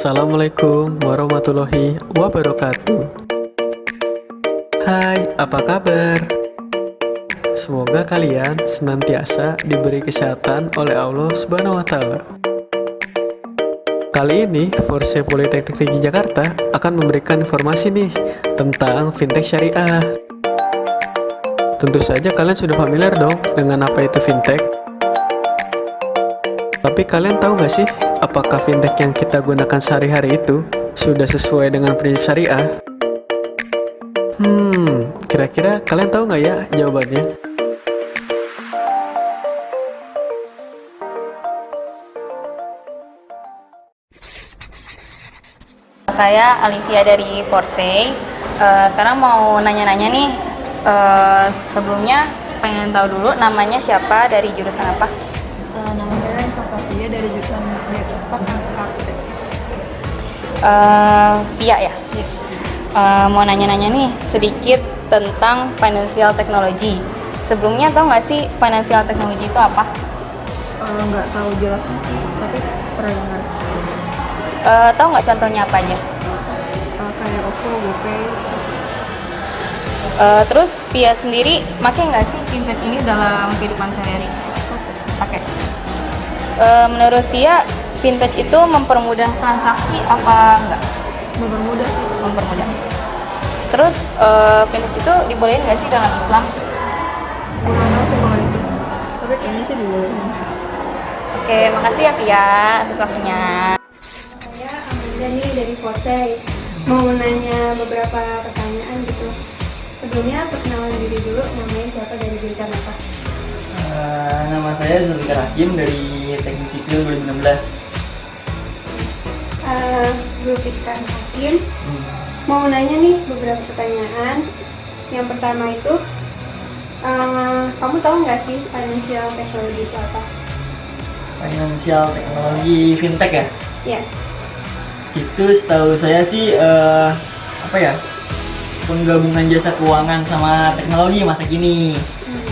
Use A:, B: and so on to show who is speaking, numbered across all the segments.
A: Assalamualaikum warahmatullahi wabarakatuh. Hai, apa kabar? Semoga kalian senantiasa diberi kesehatan oleh Allah Subhanahu wa Ta'ala. Kali ini, Forse Politeknik Negeri Jakarta akan memberikan informasi nih tentang fintech syariah. Tentu saja kalian sudah familiar dong dengan apa itu fintech. Tapi kalian tahu gak sih, apakah fintech yang kita gunakan sehari-hari itu sudah sesuai dengan prinsip syariah? Kira-kira kalian tahu nggak ya jawabannya?
B: Saya Alivia dari Forse. Sekarang mau nanya-nanya nih. Sebelumnya pengen tahu dulu namanya siapa, dari jurusan apa?
C: Namanya Satavia dari jurusan D4 angkat T.
B: Via ya?
C: Iya.
B: Mau nanya-nanya nih sedikit tentang financial technology. Sebelumnya tahu nggak sih financial technology itu apa?
C: Nggak tahu jelasnya sih, tapi pernah dengar.
B: Tahu nggak contohnya apa aja?
C: Kayak OVO, GoPay.
B: Terus Via sendiri pakai nggak sih fintech ini dalam kehidupan sehari-hari? Pakai. Menurut Via, fintech itu mempermudah transaksi apa enggak?
C: Mempermudah sih.
B: Mempermudah. Terus fintech itu dibolehin nggak sih dalam Islam?
C: Kurang tahu sih kalau itu, tapi kayaknya sih dibolehin.
B: Oke, makasih ya Via atas waktunya.
D: Saya Amanda nih dari Forse, mau nanya beberapa pertanyaan gitu. Sebelumnya perkenalan diri dulu, namanya siapa, dari jurusan apa?
E: Nama saya Zulfikar Hakim dari Teknik Sipil 2016.
D: Zulfikar Hakim, mau nanya nih beberapa pertanyaan. Yang pertama itu, kamu tahu nggak sih financial technology itu apa?
E: Financial teknologi fintech ya?
D: Ya.
E: Itu setahu saya sih apa ya? Penggabungan jasa keuangan sama teknologi masa kini.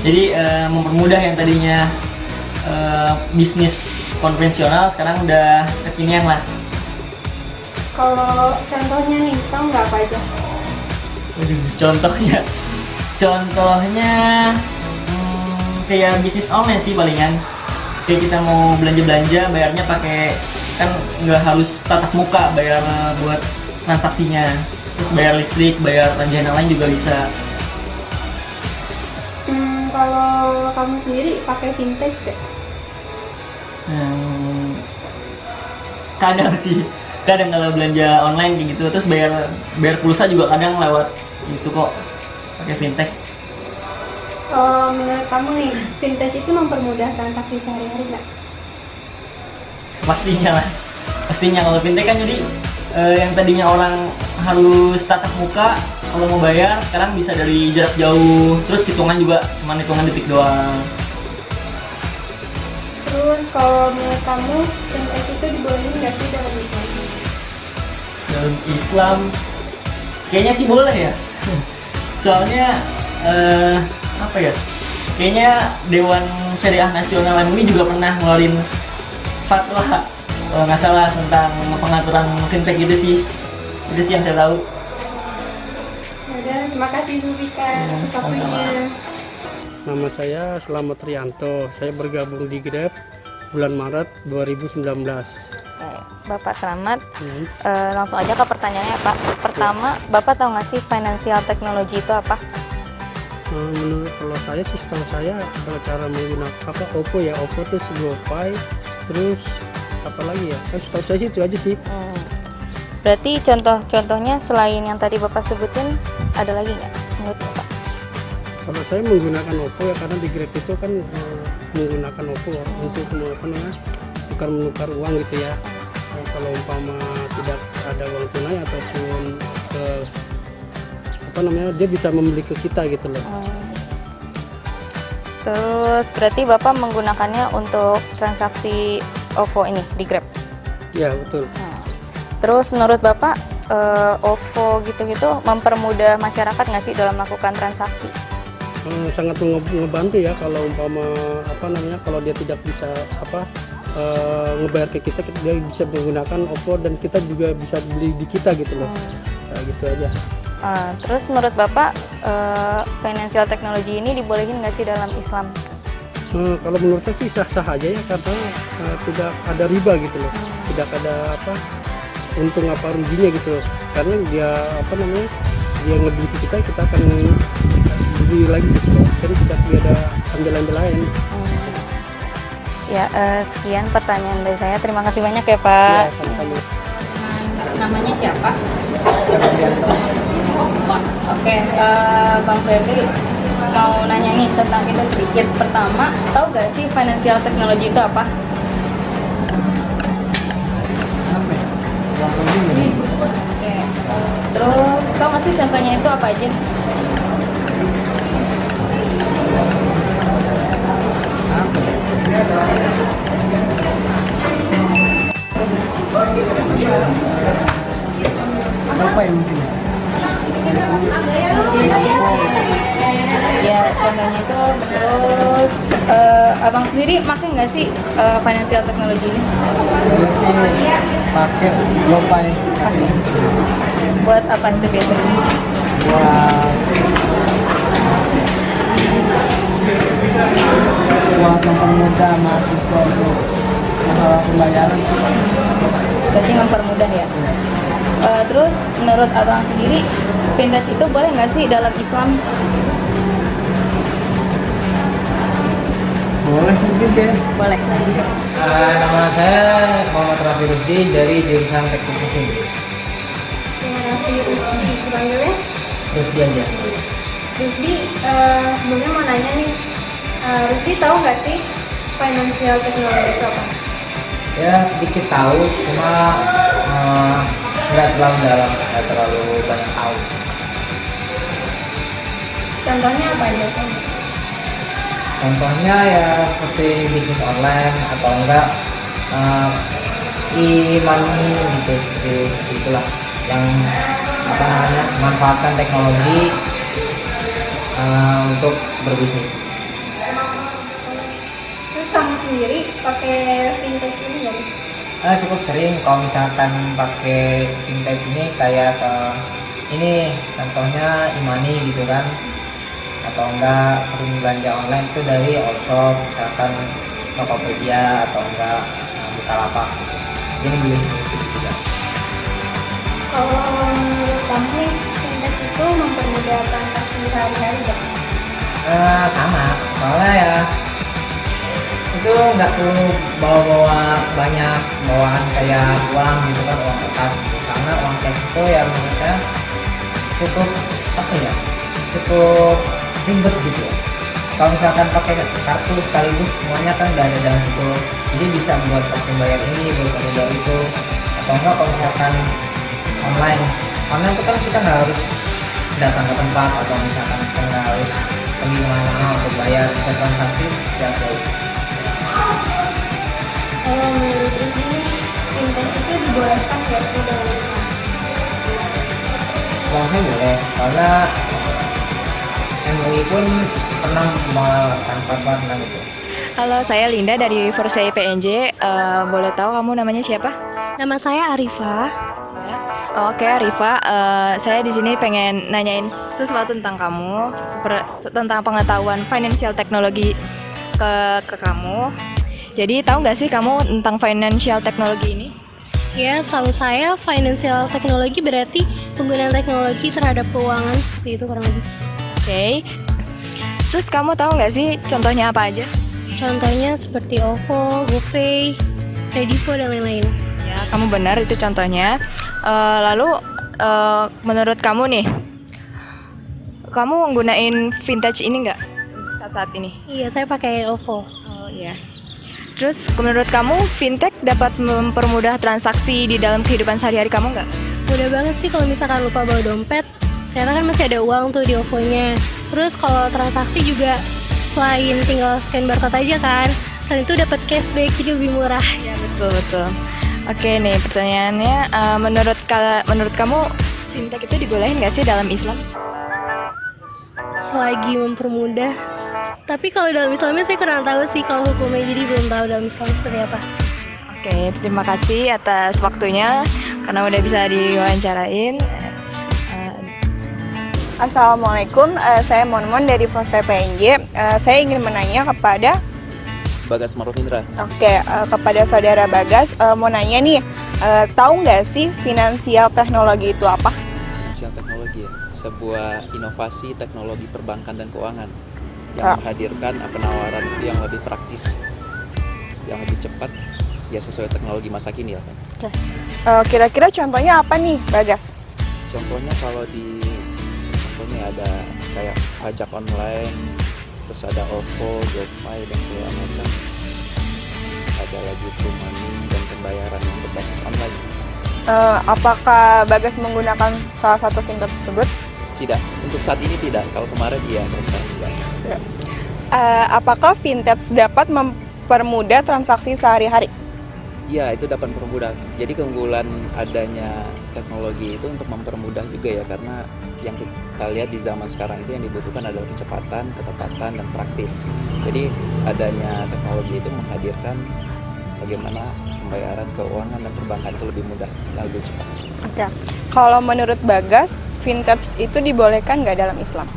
E: Jadi mempermudah yang tadinya bisnis konvensional sekarang udah kekinian lah.
D: Kalau contohnya nih, tahu nggak apa aja?
E: Waduh, contohnya kayak bisnis online sih palingan. Kayak kita mau belanja bayarnya pakai, kan nggak harus tatap muka bayar buat transaksinya. Terus bayar listrik, bayar tagihan lain juga bisa.
D: Kalau kamu sendiri pakai fintech nggak?
E: Kadang sih, kadang kalau belanja online kayak gitu, terus bayar pulsa juga kadang lewat itu kok, pakai fintech.
D: Menurut kamu nih, fintech itu mempermudah transaksi sehari-hari nggak?
E: Pastinya kalau fintech kan jadi yang tadinya orang harus tatap muka kalau mau bayar, sekarang bisa dari jarak jauh, terus hitungan juga cuma hitungan detik doang.
D: Terus kalau menurut kamu, fintech itu dibolehin nggak sih dalam Islam?
E: Dalam Islam kayaknya sih boleh ya. Soalnya apa ya, kayaknya Dewan Syariah Nasional ini juga pernah ngeluarin fatwa kalau nggak salah tentang pengaturan fintech gitu sih. Itu sih yang saya tahu.
D: Udah, terima kasih Zulfikar atas waktunya.
F: Nama saya Slamet Rianto, saya bergabung di Grab bulan Maret 2019.
B: Oke, Bapak selamat. Langsung aja ke pertanyaannya Pak. Pertama, Bapak tahu nggak sih financial technology itu apa?
F: Menurut kalau saya sih, setahu saya kalau cara menggunakan apa OVO ya, OVO itu GoPay, terus apa lagi ya? Setahu saya sih itu aja sih.
B: Berarti contoh-contohnya selain yang tadi Bapak sebutin, ada lagi nggak menurut Bapak?
F: Kalau saya menggunakan OVO ya, karena di Grab itu kan menggunakan OVO untuk tukar menukar uang gitu ya. Kalau umpama tidak ada uang tunai ataupun dia bisa membeli ke kita gitu loh.
B: Terus berarti Bapak menggunakannya untuk transaksi OVO ini di Grab?
F: Ya betul.
B: Terus menurut Bapak OVO gitu-gitu mempermudah masyarakat nggak sih dalam melakukan transaksi?
F: Sangat ngebantu ya, kalau umpama kalau dia tidak bisa ngebayar ke kita, dia bisa menggunakan OVO dan kita juga bisa beli di kita gitu loh. Kayak gitu aja.
B: Terus menurut Bapak, financial technology ini dibolehin nggak sih dalam Islam?
F: Kalau menurut saya sih sah-sah aja ya, karena tidak ada riba gitu loh, tidak ada untung apa ruginya gitu loh. Karena dia dia ngebeli ke kita akan beli lagi gitu loh, jadi tidak ada ambil-ambil lain.
B: Ya, sekian pertanyaan dari saya. Terima kasih banyak ya Pak.
F: Ya, sama-sama.
B: Namanya siapa? Oke, Bang Febri mau nanya nih tentang itu sedikit. Pertama, tahu gak sih financial technology itu apa? Oke. Terus, tahu nggak sih contohnya itu apa aja?
F: Apa yang mungkin?
B: Ya, contohnya itu. Terus, abang sendiri pakai nggak sih financial technology ini?
F: Iya sih, pakai GoPay.
B: Buat apa itu biasanya?
F: Buat mempermudah mahasiswa untuk masalah pembayaran.
B: Berarti mempermudah ya. Terus menurut abang sendiri, vintage itu boleh nggak sih dalam Islam?
F: Boleh mungkin ya.
B: Boleh.
G: Nama saya Muhammad Rafi Rusdi dari jurusan Teknik Mesin.
D: Raffi Rusdi, dipanggilnya
G: Rusdi aja.
D: Rusdi. Sebelumnya mau nanya nih, Rusdi tahu nggak sih financial technology itu apa?
G: Ya sedikit tahu, cuma nggak terlalu dalam, nggak terlalu banyak tahu.
D: Contohnya apa aja?
G: Contohnya ya seperti bisnis online atau enggak e-money gitu, seperti itulah yang manfaatkan teknologi untuk berbisnis.
D: Terus kamu sendiri pakai vintage ini nggak sih?
G: Cukup sering kalau misalkan pakai vintage ini kayak ini contohnya e-money gitu kan, atau enggak sering belanja online itu dari Allshop, misalkan Tokopedia atau enggak Bukalapak gitu. Jadi beli juga.
D: Kalau menurut kamu nih, vintage itu mempermudah transaksi sehari-hari nggak?
G: Sama, soalnya ya itu nggak perlu bawa banyak bawaan kayak uang gitu kan, uang kertas gitu. Karena uang cash itu ya menurut saya cukup cukup ribet gitu ya. Kalau misalkan pakai kartu sekaligus semuanya kan udah ada dalam situ, jadi bisa buat kartu bayar ini, buat kartu bayar itu. Atau enggak kalau misalkan online itu kan kita nggak harus datang ke tempat, atau misalkan kita nggak harus pergi kemana-mana untuk bayar, bisa transaksi setiap hari.
D: Kalau menurut ini, vintage itu dibolehkan nggak sih dalam Islam?
G: Kalau saya boleh, karena MUI pun pernah melakukan fatwa tentang itu.
B: Halo, saya Linda dari Forsai PNJ. Boleh tahu kamu namanya siapa?
D: Nama saya Arifah.
B: Oke, Arifah. Saya di sini pengen nanyain sesuatu tentang kamu, tentang pengetahuan financial technology ke kamu. Jadi tahu nggak sih kamu tentang financial technology ini?
D: Ya, setahu saya financial technology berarti penggunaan teknologi terhadap keuangan, seperti itu kurang lebih.
B: Oke. Terus kamu tahu nggak sih contohnya apa aja?
D: Contohnya seperti OVO, GoPay, Kredivo, dan lain-lain.
B: Ya, kamu benar itu contohnya. Lalu menurut kamu nih, kamu nggunain vintage ini nggak saat ini?
D: Iya, saya pakai OVO.
B: Oh iya. Terus menurut kamu fintech dapat mempermudah transaksi di dalam kehidupan sehari-hari kamu nggak?
D: Mudah banget sih kalau misalkan lupa bawa dompet. Ternyata kan masih ada uang tuh di OVO-nya. Terus kalau transaksi juga selain tinggal scan barcode aja kan, selain itu dapat cashback, jadi lebih murah.
B: Ya betul. Oke nih pertanyaannya, menurut kamu fintech itu dibolehin nggak sih dalam Islam?
D: Selagi mempermudah. Tapi kalau dalam Islamnya saya kurang tahu sih kalau hukumnya, jadi belum tahu dalam Islam seperti apa.
B: Oke, terima kasih atas waktunya karena udah bisa diwawancarain.
H: Assalamualaikum, saya Monmon dari FOSE PNJ. Saya ingin menanya kepada
I: Bagas Marufindra.
H: Oke, kepada saudara Bagas, mau nanya nih, tahu nggak sih finansial teknologi itu apa?
I: Finansial teknologi ya, sebuah inovasi teknologi perbankan dan keuangan yang menghadirkan penawaran itu yang lebih praktis, yang lebih cepat, ya sesuai teknologi masa kini ya kan.
H: Oke. Kira-kira contohnya apa nih, Bagas?
I: Contohnya contohnya ada kayak pajak online, terus ada OVO, GoPay dan segala macam. Terus ada lagi TrueMoney dan pembayaran yang berbasis online.
H: Apakah Bagas menggunakan salah satu fintech tersebut?
I: Tidak, untuk saat ini tidak. Kalau kemarin iya, kalau sekarang tidak.
H: Apakah fintech dapat mempermudah transaksi sehari-hari?
I: Ya, itu dapat mempermudah. Jadi keunggulan adanya teknologi itu untuk mempermudah juga ya, karena yang kita lihat di zaman sekarang itu yang dibutuhkan adalah kecepatan, ketepatan, dan praktis. Jadi adanya teknologi itu menghadirkan bagaimana pembayaran, keuangan, dan perbankan itu lebih mudah dan lebih cepat.
H: Oke. Kalau menurut Bagas, fintech itu dibolehkan nggak dalam Islam?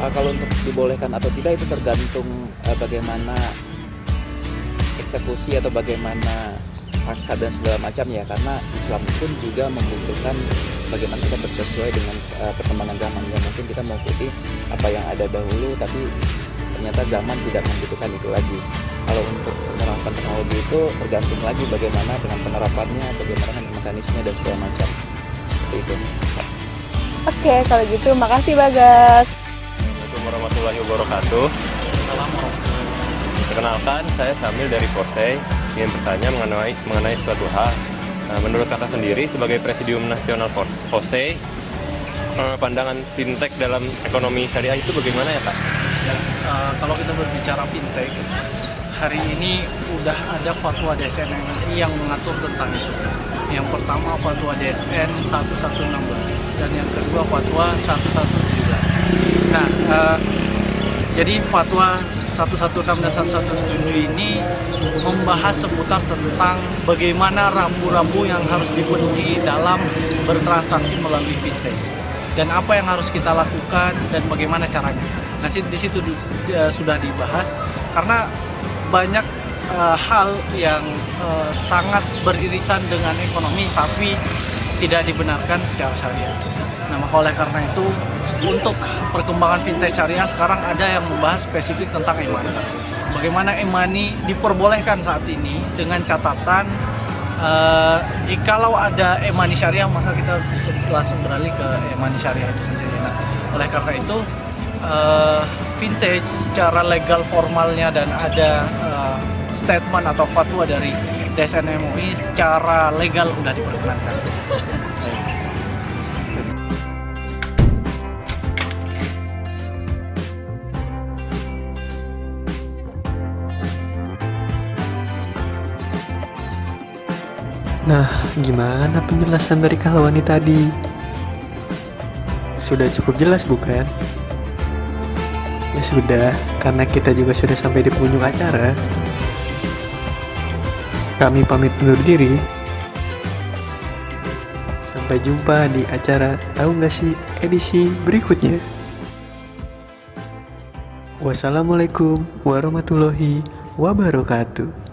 I: Kalau untuk dibolehkan atau tidak itu tergantung bagaimana eksekusi atau bagaimana akad dan segala macam ya, karena Islam pun juga membutuhkan bagaimana kita bersesuai dengan perkembangan zaman ya. Mungkin kita mengikuti apa yang ada dahulu, tapi ternyata zaman tidak membutuhkan itu lagi. Kalau untuk penerapan teknologi itu tergantung lagi bagaimana dengan penerapannya, bagaimana dengan mekanisme dan segala macam. Seperti itu.
H: Oke, kalau gitu makasih Bagas.
J: Assalamualaikum warahmatullahi wabarakatuh. Perkenalkan, saya Samil dari FOSE. Ingin bertanya mengenai suatu hal. Menurut kakak sendiri sebagai Presidium Nasional FOSE, pandangan fintech dalam ekonomi syariah itu bagaimana ya Kak?
F: Kalau kita berbicara fintech, hari ini udah ada fatwa DSN MUI yang mengatur tentang itu. Yang pertama fatwa DSN 1116 dan yang kedua fatwa 117. Nah, jadi fatwa 116 dan 117 ini membahas seputar tentang bagaimana rambu-rambu yang harus dipenuhi dalam bertransaksi melalui fintech dan apa yang harus kita lakukan dan bagaimana caranya. Nah, di situ sudah dibahas karena banyak hal yang sangat beririsan dengan ekonomi tapi tidak dibenarkan secara syariah. Nah, maka oleh karena itu untuk perkembangan fintech syariah sekarang ada yang membahas spesifik tentang e-money. Bagaimana e-money diperbolehkan saat ini dengan catatan jikalau ada e-money syariah maka kita bisa langsung beralih ke e-money syariah itu sendiri. Nah, oleh karena itu vintage secara legal formalnya dan ada statement atau fatwa dari DSN MUI secara legal sudah diperkenankan.
A: Nah, gimana penjelasan dari Kalawani tadi? Sudah cukup jelas bukan? Ya sudah, karena kita juga sudah sampai di penghujung acara. Kami pamit undur diri. Sampai jumpa di acara Tahu Nggak Sih edisi berikutnya. Wassalamualaikum warahmatullahi wabarakatuh.